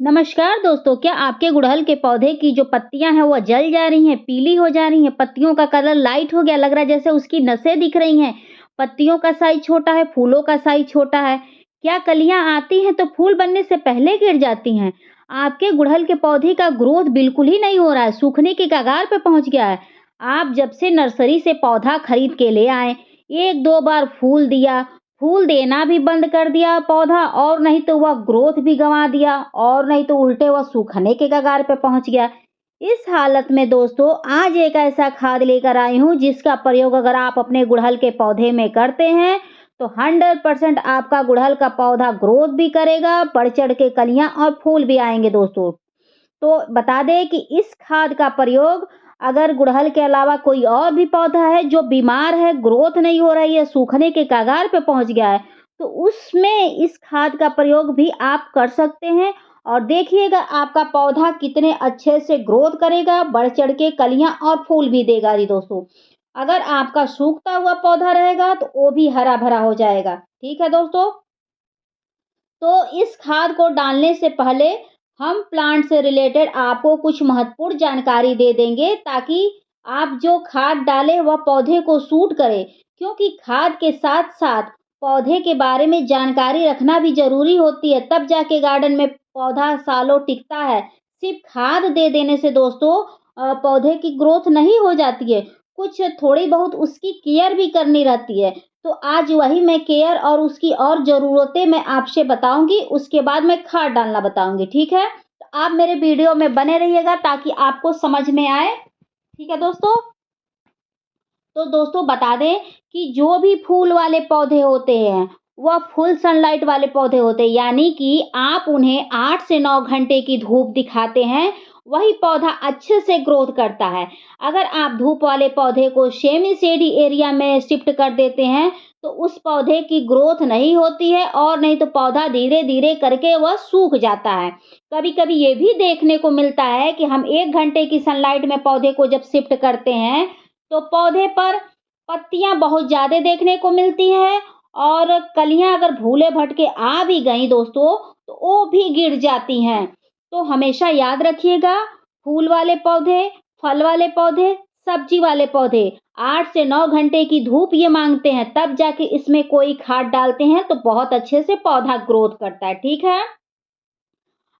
नमस्कार दोस्तों, क्या आपके गुड़हल के पौधे की जो पत्तियां हैं वो जल जा रही हैं, पीली हो जा रही हैं, पत्तियों का कलर लाइट हो गया, लग रहा है जैसे उसकी नसें दिख रही हैं, पत्तियों का साइज छोटा है, फूलों का साइज छोटा है। क्या कलियां आती हैं तो फूल बनने से पहले गिर जाती हैं? आपके गुड़हल के पौधे का ग्रोथ बिल्कुल ही नहीं हो रहा है, सूखने की कगार पे पहुंच गया है। आप जब से नर्सरी से पौधा खरीद के ले आए, एक दो बार फूल दिया, फूल देना भी बंद कर दिया पौधा, और नहीं तो वह ग्रोथ भी गंवा दिया, और नहीं तो उल्टे वह सूखने के कगार पे पहुंच गया। इस हालत में दोस्तों आज एक ऐसा खाद लेकर आई हूं जिसका प्रयोग अगर आप अपने गुड़हल के पौधे में करते हैं तो 100% आपका गुड़हल का पौधा ग्रोथ भी करेगा, बढ़ चढ़ के कलियां और फूल भी आएंगे दोस्तों। तो बता दें कि इस खाद का प्रयोग अगर गुड़हल के अलावा कोई और भी पौधा है जो बीमार है, ग्रोथ नहीं हो रही है, सूखने के कगार पे पहुंच गया है, तो उसमें इस खाद का प्रयोग भी आप कर सकते हैं। और देखिएगा आपका पौधा कितने अच्छे से ग्रोथ करेगा, बढ़ चढ़ के कलियां और फूल भी देगा जी दोस्तों। अगर आपका सूखता हुआ पौधा रहेगा तो वो भी हरा भरा हो जाएगा। ठीक है दोस्तों। तो इस खाद को डालने से पहले हम प्लांट से रिलेटेड आपको कुछ महत्वपूर्ण जानकारी दे देंगे ताकि आप जो खाद डालें वह पौधे को सूट करे, क्योंकि खाद के साथ साथ पौधे के बारे में जानकारी रखना भी जरूरी होती है, तब जाके गार्डन में पौधा सालों टिकता है। सिर्फ खाद दे देने से दोस्तों पौधे की ग्रोथ नहीं हो जाती है, कुछ थोड़ी बहुत उसकी केयर भी करनी रहती है। तो आज वही मैं केयर और उसकी और ज़रूरतें मैं आपसे बताऊँगी, उसके बाद मैं खाद डालना बताऊँगी, ठीक है? तो आप मेरे वीडियो में बने रहिएगा ताकि आपको समझ में आए, ठीक है दोस्तों? तो दोस्तों बता दें कि जो भी फूल वाले पौधे होते हैं, वह फुल सनलाइट वाले पौधे होते हैं, यानी कि आप उन्हें 8 से 9 घंटे की धूप दिखाते हैं, वही पौधा अच्छे से ग्रोथ करता है। अगर आप धूप वाले पौधे को सेमी शेडी एरिया में शिफ्ट कर देते हैं, तो उस पौधे की ग्रोथ नहीं होती है, और नहीं तो पौधा धीरे-धीरे करके वह सूख जाता है। कभी-कभी ये भी देखने को मिलता है कि हम 1 घंटे की सनलाइट में पौधे को जब शिफ्ट करते हैं, तो पौधे पर पत्तियां बहुत ज़्यादा देखने को मिलती हैं, और कलियां अगर भूले भटके आ भी गई दोस्तों, तो वो भी गिर जाती हैं। तो हमेशा याद रखिएगा, फूल वाले पौधे, फल वाले पौधे, सब्जी वाले पौधे 8 से 9 घंटे की धूप ये मांगते हैं, तब जाके इसमें कोई खाद डालते हैं तो बहुत अच्छे से पौधा ग्रोथ करता है, ठीक है?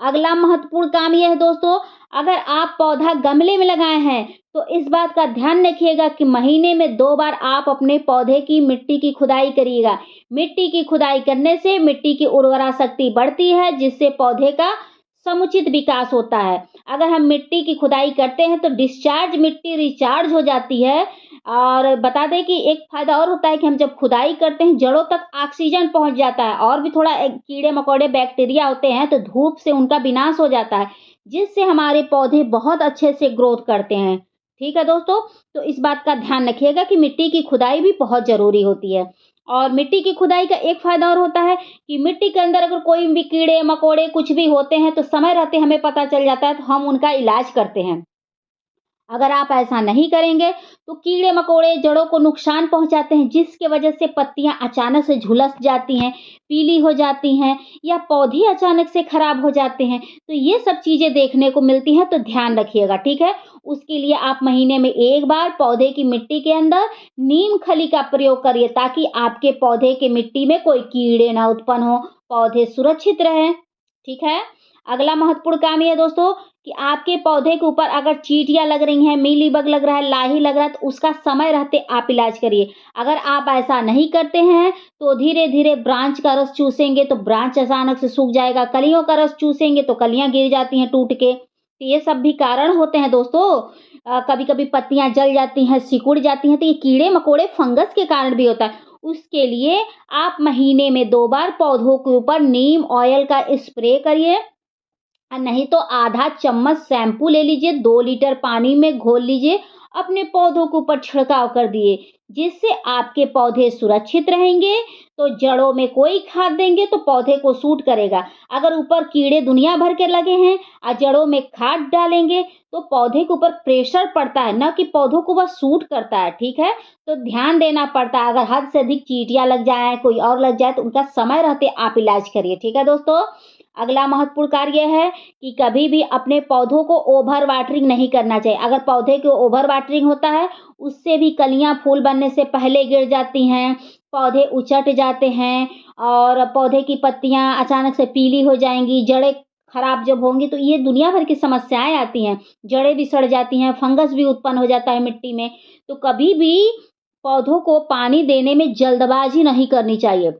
अगला महत्वपूर्ण काम यह है दोस्तों, अगर आप पौधा गमले में लगाए हैं, तो इस बात का ध्यान रखिएगा कि महीने में 2 बार आप अपने पौधे की मिट्टी की खुदाई करिएगा। मिट्टी की खुदाई करने से मिट्टी की उर्वरा शक्ति बढ़ती है, जिससे पौधे का समुचित विकास होता है। अगर हम मिट्टी की खुदाई करते हैं, तो डिस्चार्ज मिट्टी रिचार्ज हो जाती है। और बता दें कि एक फ़ायदा और होता है कि हम जब खुदाई करते हैं, जड़ों तक ऑक्सीजन पहुँच जाता है, और भी थोड़ा कीड़े-मकोड़े, बैक्टीरिया होते हैं, तो धूप से उनका विनाश हो जाता है, जिससे हमारे पौधे बहुत अच्छे से ग्रोथ करते हैं। ठीक है दोस्तों? तो इस बात का ध्यान रखिएगा कि मिट्टी की खुदाई भी बहुत ज़रूरी होती है। और मिट्टी की खुदाई का एक फ़ायदा और होता है कि मिट्टी के अंदर अगर कोई भी कीड़े-मकोड़े कुछ भी होते हैं, तो समय रहते हमें पता चल जाता है, तो हम उनका इलाज करते हैं। अगर आप ऐसा नहीं करेंगे तो कीड़े-मकोड़े जड़ों को नुकसान पहुँचाते हैं, जिसकी वजह से पत्तियाँ अचानक से झुलस जाती हैं, पीली हो जाती हैं, या पौधे अचानक से खराब हो जाते हैं। तो ये सब चीज़ें देखने को मिलती हैं, तो ध्यान रखिएगा, ठीक है? उसके लिए आप महीने में 1 बार पौधे की मिट्टी के अंदर नीम खली का प्रयोग करिए, ताकि आपके पौधे की मिट्टी में कोई कीड़े ना उत्पन्न हो, पौधे सुरक्षित रहें। ठीक है? अगला महत्वपूर्ण काम ये है दोस्तों कि आपके पौधे के ऊपर अगर चींटियाँ लग रही हैं, मीलीबग लग रहा है, लाही लग रहा है, तो उसका समय रहते आप इलाज करिए। अगर आप ऐसा नहीं करते हैं, तो धीरे-धीरे ब्रांच का रस चूसेंगे तो ब्रांच अचानक से सूख जाएगा, कलियों का रस चूसेंगे तो कलियाँ गिर जाती हैं टूट के। तो ये सब भी कारण होते हैं दोस्तों। कभी-कभी पत्तियाँ जल जाती हैं, सिकुड़ जाती हैं, तो ये कीड़े-मकोड़े, फंगस के कारण भी होता है। उसके लिए आप महीने में 2 बार पौधों के ऊपर नीम ऑयल का स्प्रे करिए, नहीं तो आधा चम्मच शैम्पू ले लीजिए, 2 लीटर पानी में घोल लीजिए, अपने पौधों के ऊपर छिड़काव कर दिए, जिससे आपके पौधे सुरक्षित रहेंगे। तो जड़ों में कोई खाद देंगे तो पौधे को सूट करेगा। अगर ऊपर कीड़े दुनिया भर के लगे हैं और जड़ों में खाद डालेंगे, तो पौधे के ऊपर प्रेशर पड़ता है, ना कि पौधों को वह सूट करता है, ठीक है? तो ध्यान देना पड़ता है, अगर हद से अधिक चींटियाँ लग जाएँ, कोई और लग जाए, तो उनका समय रहते आप इलाज करिए, ठीक है दोस्तों? अगला महत्वपूर्ण कार्य है कि कभी भी अपने पौधों को ओवर वाटरिंग नहीं करना चाहिए। अगर पौधे को ओवर वाटरिंग होता है, उससे भी कलियाँ फूल बनने से पहले गिर जाती हैं, पौधे उचट जाते हैं और पौधे की पत्तियाँ अचानक से पीली हो जाएँगी, जड़ें खराब जब होंगी तो ये दुनिया भर की समस्याएँ आती हैं। जड़ें भी सड़ जाती हैं, फंगस भी उत्पन्न हो जाता है मिट्टी में। तो कभी भी पौधों को पानी देने में जल्दबाज़ी नहीं करनी चाहिए।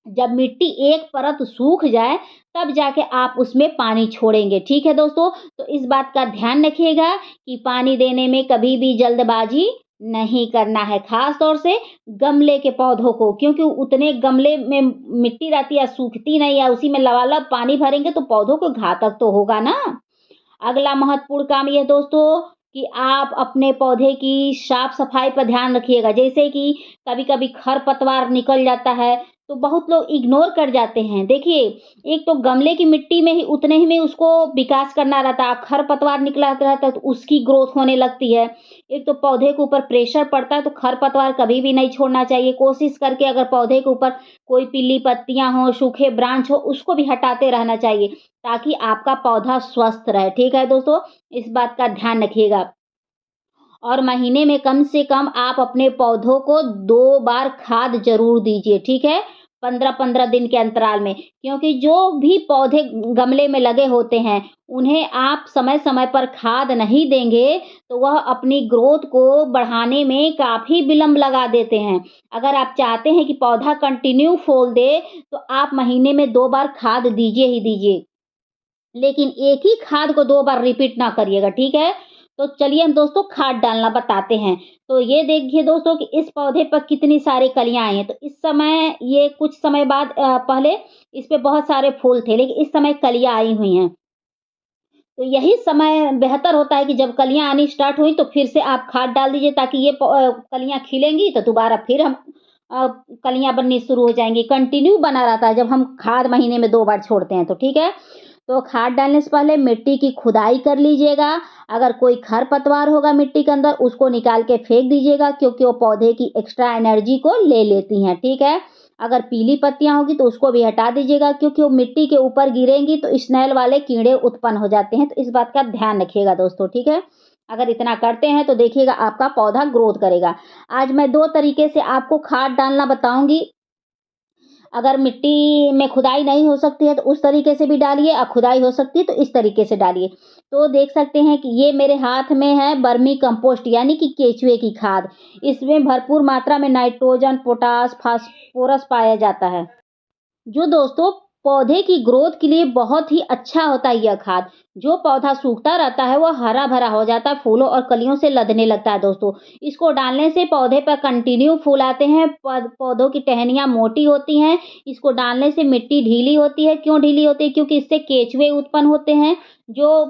जब मिट्टी एक परत सूख जाए, तब जाके आप उसमें पानी छोड़ेंगे, ठीक है दोस्तों? तो इस बात का ध्यान रखिएगा कि पानी देने में कभी भी जल्दबाज़ी नहीं करना है, ख़ास तौर से गमले के पौधों को, क्योंकि उतने गमले में मिट्टी रहती है, सूखती नहीं है, उसी में लबालब पानी भरेंगे तो पौधों को घातक तो होगा ना। अगला महत्वपूर्ण काम ये है दोस्तों कि आप अपने पौधे की साफ-सफाई पर ध्यान रखिएगा। जैसे कि कभी-कभी खरपतवार निकल जाता है, तो बहुत लोग इग्नोर कर जाते हैं। देखिए, एक तो गमले की मिट्टी में ही उतने ही में उसको विकास करना रहता है, खरपतवार निकला रहता है तो उसकी ग्रोथ होने लगती है। एक तो पौधे के ऊपर प्रेशर पड़ता है तो खरपतवार कभी भी नहीं छोड़ना चाहिए। कोशिश करके अगर पौधे के ऊपर कोई पीली पत्तियाँ हों, सूखे ब्रांच हो, उसको भी हटाते रहना चाहिए। ताकि आपका पौधा स्वस्थ रहे, ठीक है दोस्तों? इस बात का ध्यान रखिएगा। और महीने में कम से कम आप अपने पौधों को 2 बार खाद ज़रूर दीजिए, ठीक है? 15-15 दिन के अंतराल में, क्योंकि जो भी पौधे गमले में लगे होते हैं, उन्हें आप समय-समय पर खाद नहीं देंगे, तो वह अपनी ग्रोथ को बढ़ाने में काफ़ी विलंब लगा देते हैं। अगर आप चाहते हैं कि पौधा कंटिन्यू फूल दे, तो आप महीने में 2 बार खाद दीजिए ही दीजिए। लेकिन एक ही खाद को 2 बार रिपीट ना करिएगा, ठीक है? तो चलिए हम दोस्तों खाद डालना बताते हैं। तो ये देखिए दोस्तों कि इस पौधे पर कितनी सारी कलियाँ आई हैं। तो इस समय ये कुछ समय बाद पहले इस पे बहुत सारे फूल थे, लेकिन इस समय कलियाँ आई हुई हैं। तो यही समय बेहतर होता है कि जब कलियाँ आनी स्टार्ट हुई तो फिर से आप खाद डाल दीजिए ताकि ये कलियाँ खिलेंगी तो दोबारा फिर हम अ, कलियाँ बननी शुरू हो जाएँगी। कंटिन्यू बना रहता है जब हम खाद महीने में 2 बार छोड़ते हैं तो, ठीक है? तो खाद डालने से पहले मिट्टी की खुदाई कर लीजिएगा। अगर कोई खरपतवार होगा मिट्टी के अंदर उसको निकाल के फेंक दीजिएगा क्योंकि वो पौधे की एक्स्ट्रा एनर्जी को ले लेती हैं, ठीक है? अगर पीली पत्तियाँ होगी तो उसको भी हटा दीजिएगा क्योंकि वो मिट्टी के ऊपर गिरेंगी तो स्नेल वाले कीड़े उत्पन्न हो जाते हैं, तो इस बात का ध्यान रखिएगा दोस्तों, ठीक है? अगर इतना करते हैं तो देखिएगा आपका पौधा ग्रोथ करेगा। आज मैं 2 तरीके से आपको खाद डालना बताऊँगी। अगर मिट्टी में खुदाई नहीं हो सकती है तो उस तरीके से भी डालिए और खुदाई हो सकती है तो इस तरीके से डालिए। तो देख सकते हैं कि ये मेरे हाथ में है वर्मी कंपोस्ट यानी कि केचुए की खाद। इसमें भरपूर मात्रा में नाइट्रोजन, पोटाश, फास्फोरस पाया जाता है। जो दोस्तों पौधे की ग्रोथ के लिए बहुत ही अच्छा होता है यह खाद। जो पौधा सूखता रहता है वो हरा-भरा हो जाता है, फूलों और कलियों से लदने लगता है दोस्तों। इसको डालने से पौधे पर कंटिन्यू फूल आते हैं, पौधों की टहनियाँ मोटी होती हैं। इसको डालने से मिट्टी ढीली होती है। क्यों ढीली होती है? क्योंकि इससे केचुए उत्पन्न होते हैं, जो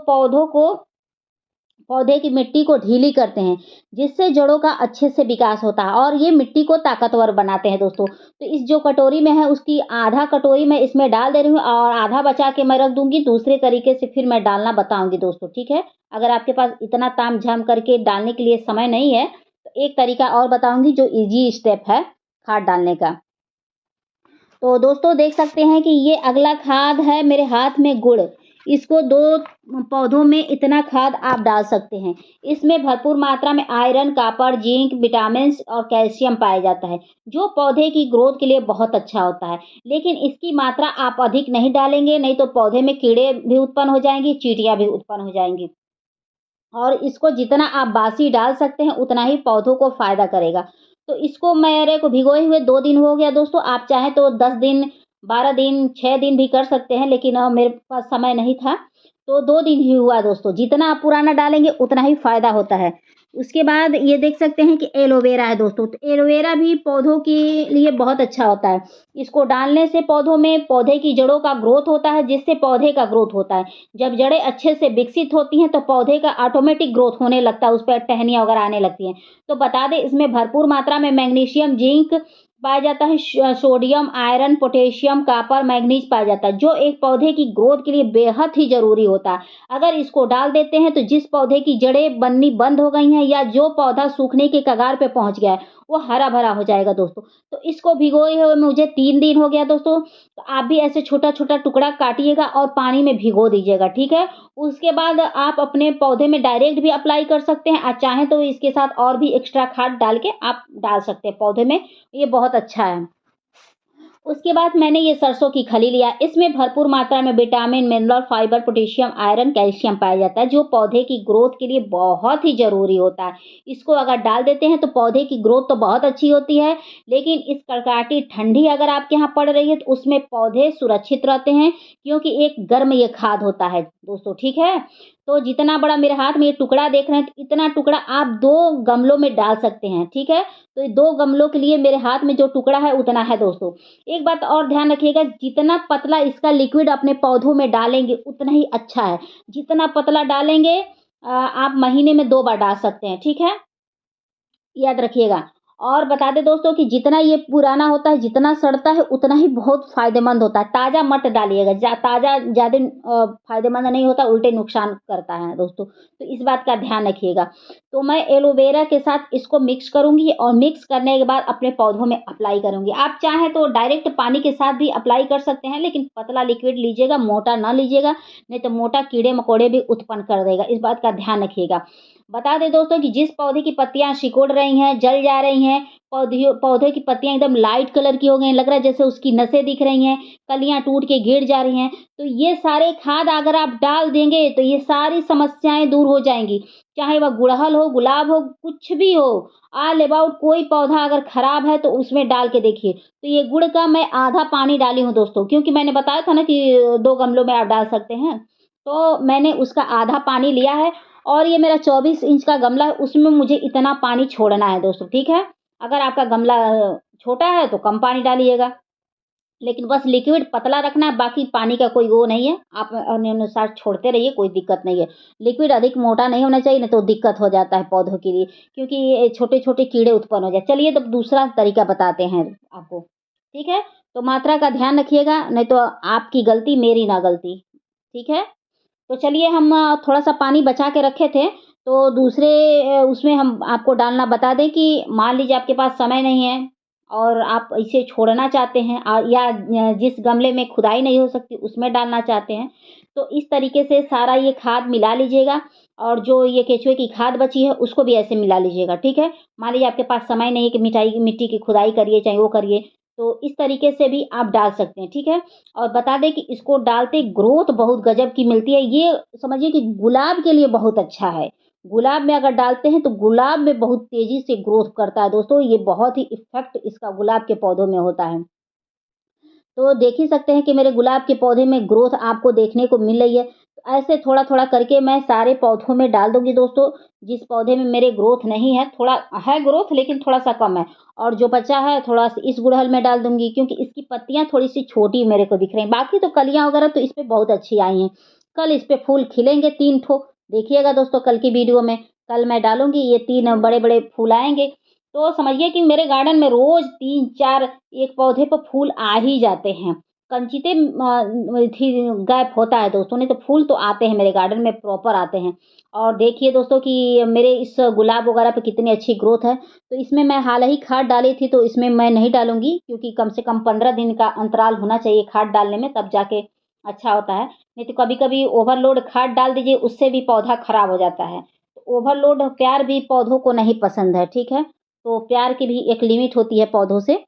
पौधे की मिट्टी को ढीली करते हैं, जिससे जड़ों का अच्छे से विकास होता है और ये मिट्टी को ताकतवर बनाते हैं दोस्तों। तो इस जो कटोरी में है उसकी आधा कटोरी मैं इसमें डाल दे रही हूँ और आधा बचा के मैं रख दूँगी, दूसरे तरीके से फिर मैं डालना बताऊँगी दोस्तों, ठीक है? अगर आपके पास इतना ताम-झाम करके डालने के लिए समय नहीं है, तो एक तरीका और बताऊँगी जो ईज़ी स्टेप है खाद डालने का। तो दोस्तों देख सकते हैं कि ये अगला खाद है मेरे हाथ में गुड़। इसको 2 पौधों में इतना खाद आप डाल सकते हैं। इसमें भरपूर मात्रा में आयरन, कॉपर, जिंक, विटामिन्स और कैल्शियम पाया जाता है, जो पौधे की ग्रोथ के लिए बहुत अच्छा होता है। लेकिन इसकी मात्रा आप अधिक नहीं डालेंगे, नहीं तो पौधे में कीड़े भी उत्पन्न हो जाएँगी, चींटियाँ भी उत्पन्न हो जाएँगी। और इसको जितना आप बासी डाल सकते हैं, उतना ही पौधों को फ़ायदा करेगा। तो इसको मेरे को भिगोए हुए 2 दिन हो गया दोस्तों, आप चाहें तो 10 दिन, 12 दिन, 6 दिन भी कर सकते हैं, लेकिन मेरे पास समय नहीं था, तो 2 दिन ही हुआ दोस्तों। जितना आप पुराना डालेंगे, उतना ही फ़ायदा होता है। उसके बाद ये देख सकते हैं कि एलोवेरा है दोस्तों, तो एलोवेरा भी पौधों के लिए बहुत अच्छा होता है। इसको डालने से पौधों में पौधे की जड़ों का ग्रोथ होता है, जिससे पौधे का ग्रोथ होता है। जब जड़ें अच्छे से विकसित होती हैं तो पौधे का ऑटोमेटिक ग्रोथ होने लगता है, उस पर टहनियाँ वगैरह आने लगती हैं। तो बता दें इसमें भरपूर मात्रा में मैग्नीशियम, जिंक, पाया जाता है sodium, iron, potassium, copper, manganese पाया जाता है, जो एक पौधे की ग्रोथ के लिए बेहद ही ज़रूरी होता है। अगर इसको डाल देते हैं तो जिस पौधे की जड़ें बननी बंद हो गई हैं या जो पौधा सूखने के कगार पे पहुँच गया है, वो हरा-भरा हो जाएगा दोस्तों। तो इसको भिगोए हुए मुझे 3 दिन हो गया दोस्तों, तो आप भी ऐसे छोटा-छोटा टुकड़ा काटिएगा और पानी में भिगो दीजिएगा, ठीक है? उसके बाद आप अपने पौधे में डायरेक्ट भी अप्लाई कर सकते हैं, आप चाहें तो इसके साथ और भी एक्स्ट्रा खाद डाल के आप डाल सकते हैं पौधे में, ये बहुत अच्छा है। उसके बाद मैंने ये सरसों की खली लिया, इसमें भरपूर मात्रा में vitamin, mineral, fibre, potassium, iron, calcium पाया जाता है, जो पौधे की ग्रोथ के लिए बहुत ही ज़रूरी होता है। इसको अगर डाल देते हैं तो पौधे की ग्रोथ तो बहुत अच्छी होती है, लेकिन इस कड़कड़ाटी ठंडी अगर आपके यहाँ पड़ रही है तो उसमें पौधे सुरक्षित रहते हैं, क्योंकि एक गर्म ये खाद होता है दोस्तों, ठीक है? तो जितना बड़ा मेरे हाथ में ये टुकड़ा देख रहे हैं, तो इतना टुकड़ा आप 2 गमलों में डाल सकते हैं, ठीक है? तो ये 2 गमलों के लिए मेरे हाथ में जो टुकड़ा है उतना है दोस्तों। एक बात और ध्यान रखिएगा, जितना पतला इसका लिक्विड अपने पौधों में डालेंगे उतना ही अच्छा है। जितना पतला डालेंगे आप महीने में 2 बार डाल सकते हैं, ठीक है? याद रखिएगा। और बता दें दोस्तों कि जितना ये पुराना होता है, जितना सड़ता है, उतना ही बहुत फ़ायदेमंद होता है। ताज़ा मत डालिएगा, ताज़ा ज़्यादा फ़ायदेमंद नहीं होता, उल्टे नुकसान करता है दोस्तों। तो इस बात का ध्यान रखिएगा। तो मैं एलोवेरा के साथ इसको मिक्स करूँगी और मिक्स करने के बाद अपने पौधों में अप्लाई करूँगी। आप चाहें तो डायरेक्ट पानी के साथ भी अप्लाई कर सकते हैं, लेकिन पतला लिक्विड लीजिएगा, मोटा ना लीजिएगा, नहीं तो मोटा कीड़े-मकोड़े भी उत्पन्न कर देगा। इस बात का ध्यान रखिएगा। बता दें दोस्तों कि जिस पौधे की पत्तियाँ सिकुड़ रही हैं, जल जा रही हैं, पौधे की पत्तियाँ एकदम लाइट कलर की हो गई हैं, लग रहा है जैसे उसकी नसें दिख रही हैं, कलियाँ टूट के गिर जा रही हैं, तो ये सारे खाद अगर आप डाल देंगे तो ये सारी समस्याएँ दूर हो जाएँगी। चाहे वह गुड़हल हो, गुलाब हो, कुछ भी हो, ऑल अबाउट कोई पौधा अगर खराब है तो उसमें डाल के देखिए। तो ये गुड़ का मैं आधा पानी डाली हूँ दोस्तों, क्योंकि मैंने बताया था ना कि 2 गमलों में आप डाल सकते हैं। तो मैंने उसका आधा पानी लिया है और ये मेरा 24 इंच का गमला है, उसमें मुझे इतना पानी छोड़ना है दोस्तों, ठीक है? अगर आपका गमला छोटा है तो कम पानी डालिएगा, लेकिन बस लिक्विड पतला रखना है, बाकी पानी का कोई वो नहीं है, आप अपने अनुसार छोड़ते रहिए, कोई दिक्कत नहीं है। लिक्विड अधिक मोटा नहीं होना चाहिए, नहीं तो दिक्कत हो जाता है पौधों के लिए, क्योंकि ये छोटे-छोटे कीड़े उत्पन्न हो जाए। चलिए तब दूसरा तरीका बताते हैं आपको, ठीक है? तो मात्रा का ध्यान रखिएगा, नहीं तो आपकी गलती, मेरी ना गलती, ठीक है? तो चलिए हम थोड़ा-सा पानी बचा के रखे थे, तो दूसरे उसमें हम आपको डालना बता दें कि मान लीजिए आपके पास समय नहीं है और आप इसे छोड़ना चाहते हैं या जिस गमले में खुदाई नहीं हो सकती उसमें डालना चाहते हैं, तो इस तरीके से सारा ये खाद मिला लीजिएगा और जो ये केचुए की खाद बची है उसको भी ऐसे मिला लीजिएगा, ठीक है? मान लीजिए आपके पास समय नहीं है कि मिट्टी की खुदाई करिए, चाहे वो करिए, तो इस तरीके से भी आप डाल सकते हैं, ठीक है? और बता दें कि इसको डालते ग्रोथ बहुत गजब की मिलती है। ये समझिए कि गुलाब के लिए बहुत अच्छा है। गुलाब में अगर डालते हैं तो गुलाब में बहुत तेज़ी से ग्रोथ करता है दोस्तों, ये बहुत ही इफ़ेक्ट इसका गुलाब के पौधों में होता है। तो देख ही सकते हैं कि मेरे गुलाब के पौधे में ग्रोथ आपको देखने को मिल रही है। तो ऐसे थोड़ा-थोड़ा करके मैं सारे पौधों में डाल दूँगी दोस्तों। जिस पौधे में मेरे ग्रोथ नहीं है, थोड़ा है ग्रोथ लेकिन थोड़ा-सा कम है और जो बचा है थोड़ा-सा इस गुड़हल में डाल दूँगी, क्योंकि इसकी पत्तियाँ थोड़ी-सी छोटी मेरे को दिख रही हैं। बाकी तो कलियाँ वगैरह तो इस पे बहुत अच्छी आई हैं। कल इस पे फूल खिलेंगे 3 ठो, देखिएगा दोस्तों कल की वीडियो में। कल मैं डालूँगी ये 3 बड़े-बड़े फूल आएँगे। तो समझिए कि मेरे गार्डन में रोज़ 3-4 एक पौधे पे फूल आ ही जाते हैं। कंचीते थी गायब होता है दोस्तों, नहीं तो फूल तो आते हैं मेरे गार्डन में, प्रॉपर आते हैं। और देखिए दोस्तों कि मेरे इस गुलाब वगैरह पे कितनी अच्छी ग्रोथ है। तो इसमें मैं हाल ही खाद डाली थी, तो इसमें मैं नहीं डालूँगी, क्योंकि कम से कम 15 दिन का अंतराल होना चाहिए खाद डालने में, तब जाके अच्छा होता है। नहीं तो कभी-कभी ओवरलोड खाद डाल दीजिए, उससे भी पौधा खराब हो जाता है। तो ओवरलोड प्यार भी पौधों को नहीं पसंद है, ठीक है? तो प्यार की भी एक लिमिट होती है पौधों से।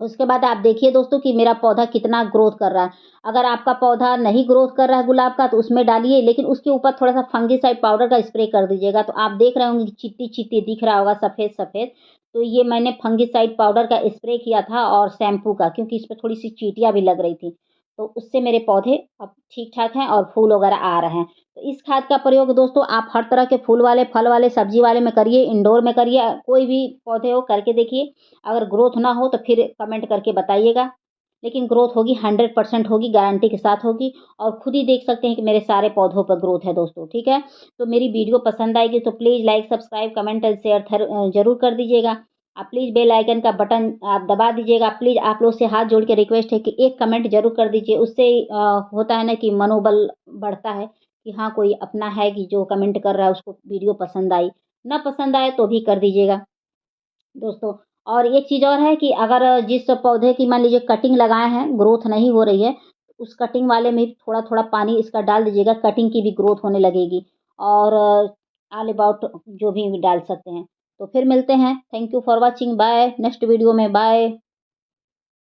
उसके बाद आप देखिए दोस्तों कि मेरा पौधा कितना ग्रोथ कर रहा है। अगर आपका पौधा नहीं ग्रोथ कर रहा है गुलाब का तो उसमें डालिए, लेकिन उसके ऊपर थोड़ा-सा फंगिसाइड पाउडर का स्प्रे कर दीजिएगा। तो आप देख रहे होंगे कि चिट्टी-चिट्टी दिख रहा होगा सफ़ेद-सफ़ेद। तो ये मैंने फंगिसाइड पाउडर का स्प्रे किया था और शैम्पू का, क्योंकि इसपे थोड़ी-सी चींटियाँ भी लग रही थी। तो उससे मेरे पौधे अब ठीक-ठाक हैं और फूल वगैरह आ रहे हैं। तो इस खाद का प्रयोग दोस्तों आप हर तरह के फूल वाले, फल वाले, सब्ज़ी वाले में करिए, इंडोर में करिए, कोई भी पौधे हो करके देखिए। अगर ग्रोथ ना हो तो फिर कमेंट करके बताइएगा। लेकिन ग्रोथ होगी, 100% होगी, गारंटी के साथ होगी और खुद ही देख सकते हैं कि मेरे सारे पौधों पर ग्रोथ है दोस्तों, ठीक है? तो मेरी वीडियो पसंद आएगी तो please like, subscribe, comment and share ज़रूर कर दीजिएगा। आप प्लीज़ बेल आइकन का बटन आप दबा दीजिएगा। प्लीज़ आप लोग से हाथ जोड़ के रिक्वेस्ट है कि एक कमेंट ज़रूर कर दीजिए। उससे होता है ना कि मनोबल बढ़ता है कि हाँ, कोई अपना है कि जो कमेंट कर रहा है उसको वीडियो पसंद आई। ना पसंद आए तो भी कर दीजिएगा दोस्तों। और एक चीज़ और है कि अगर जिस पौधे की मान लीजिए कटिंग लगाए हैं, ग्रोथ नहीं हो रही है, उस कटिंग वाले में थोड़ा-थोड़ा पानी इसका डाल दीजिएगा, कटिंग की भी ग्रोथ होने लगेगी। और ऑल अबाउट जो भी डाल सकते हैं। तो फिर मिलते हैं। Thank you for watching. Bye. Next video में बाय।